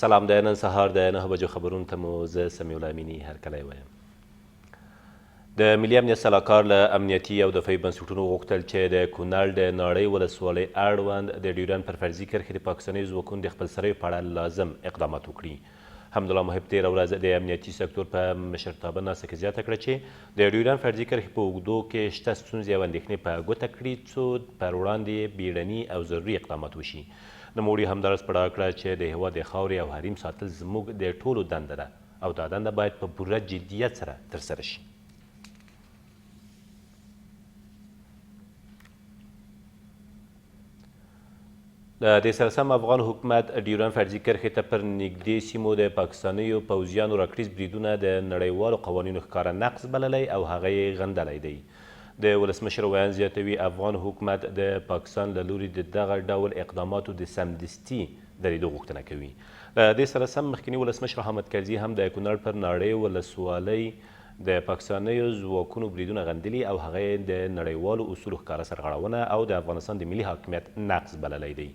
سلام د نن سهار د 9 بجو خبرونو ته مو زه سمیع الله امینی هرکلی وایم. د ملي امنیت سلاکار له امنیتي او دفاعي بنسټونو غوښتل چې د کونړ د ناړۍ ولسوالۍ اړوند د ډیورنډ پر فرضي کرښې د پاکستاني ځواکونو د خپلسریو په اړه لازم اقدامات وکړي. حمدالله محب تېره ورځ د امنیتي سکتور په مشرتابه ناسته کې زیاته کړه چې د ډیورنډ فرضي کرښې په اوږدو کې شته ستونزې او اندېښنې په ګوته کړي څو پر وړاندې بیړني او ضروري اقدامات وشي. نوموړي همداراز په ډاګه کړه چې د هېواد د خاورې او حریم ساتل زموږ د ټولو دنده ده او دا دنده باید په پوره جدیت سره ترسره شي. له دې سره سم افغان حکومت ډیورنډ فرضي کرښې ته پر نږدې سیمو د پاکستانیو پوځیانو راکړیز بریدونه د نړیوالو قوانینو ښکاره نقض بللی او هغه یې غندلی دی. د ولسمشر ویان زیاتوي افغان حکومت د پاکستان له لوري د دغه ډول اقداماتو د سمدستي درېدو غوښتنه کوي. له دې سره سم مخکني ولسمشر حامد کرزي هم د کونړ پر ناړۍ ولسوالۍ د پاکستانیو ځواکونو بریدونه غندلي او هغه یې د نړیوالو اصولو ښکاره سرغړونه او د افغانستان د ملي حاکمیت نقض بللی دی.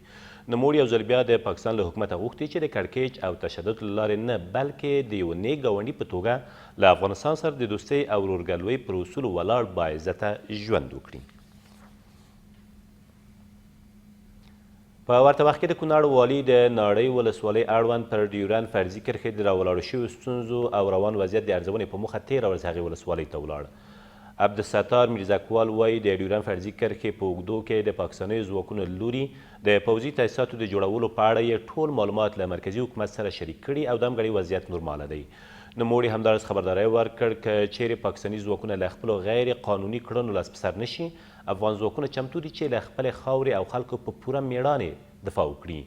نوموړي یو ځل بیا د پاکستان له حکومته غوښتي چې د کړکېچ او تشدد له لارې نه بلکې د یو نیک ګاونډي په توګه له افغانستان سره د دوستۍ او ورورګلوۍ پر اصولو ولاړ باعزته ژوند وکړي. په ورته وخت کې د کونړ والي د ناړۍ ولسوالۍ اړوند پر ډیورنډ فرضي کرښې د راولاړو شویو ستونزو او روان وضعیت د ارزونې په موخه تېره ورځ هغې ولسوالۍ ته ولاړ. عبدالستار میرزاکوال وایي د ډیورنډ فرضي کرښې په اوږدو کې د پاکستانیو ځواکونو له لوري د پوځي تاسیساتو د جوړولو په اړه یې ټول معلومات له مرکزي حکومت سره شریک کړي او د همګړۍ وضعیت نورماله دی. نوموړي همداراز خبرداری ورکړ که چیرې پاکستاني ځواکونه له خپلو غیر قانوني کړنو لاس په سر نشي، افغان ځواکونه چمتو دي چې له خپلې خاورې او خلکو په پوره مېړانې دفاع وکړي.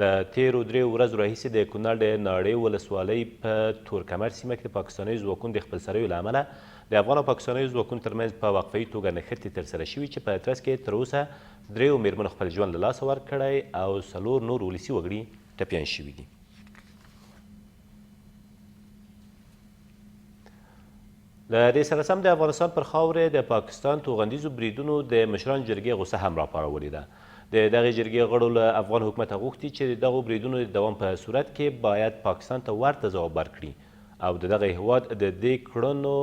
له تېرو 3 ورځو راهیسې د کونړ د ناړۍ ولسوالۍ په تورکمر سیمه کې د پاکستاني ځواکونو د خپلسریو له امله د افغان او پاکستاني ځواکونو ترمنځ په وقفهیي توګه نښتې ترسره شوي چې په ترڅ کې تر اوسه 3 مېرمنو خپل ژوند له لاسه ورکړی او 4 نور ولسي وګړي ټپیان شوي دي. له دې سره سم د افغانستان پر خاورې د پاکستان توغندیزو بریدونو د مشرانو جرګې غوسه هم راپارولې ده. د دغې جرګې غړو له افغان حکومته غوښتي چې د دغو بریدونو د دوام په صورت کې باید پاکستان ته ورته ځواب ورکړي او د دغه هیواد د دې کړنو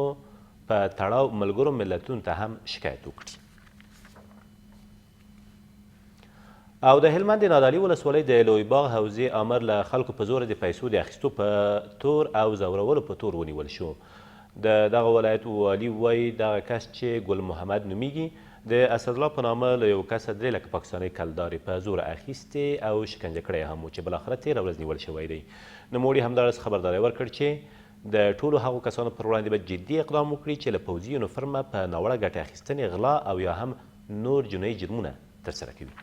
په تړاو ملګرو ملتونو ته هم شکایت وکړي. او د هلمند د نادعلي ولسوالۍ د لوی باغ حوزې امر له خلکو په زوره د پیسو د اخیستو په تور او زورولو په تور ونیول شو. د دغه ولایت والي وایي دغه کس چې ګل محمد نومیږي د اسدالله په نامه له یو کسه 3 لکه پاکستاني کلدارې په زوره اخیستې او شکنجه کړی هم و چې بالاخره تېره ورځ نیول شوی دی. نوموړي همداراز خبرداری ورکړ چې د ټولو هغو کسانو پر وړاندې به جدي اقدام وکړي چې له پوځي یونیفرمه په ناوړه ګټې اخیستنې، غلا او یا هم نور جنایي جرمونه ترسره کوي.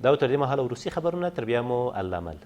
دا و تر دې مهاله وروستي خبرونه، تر بیا مو الله مل.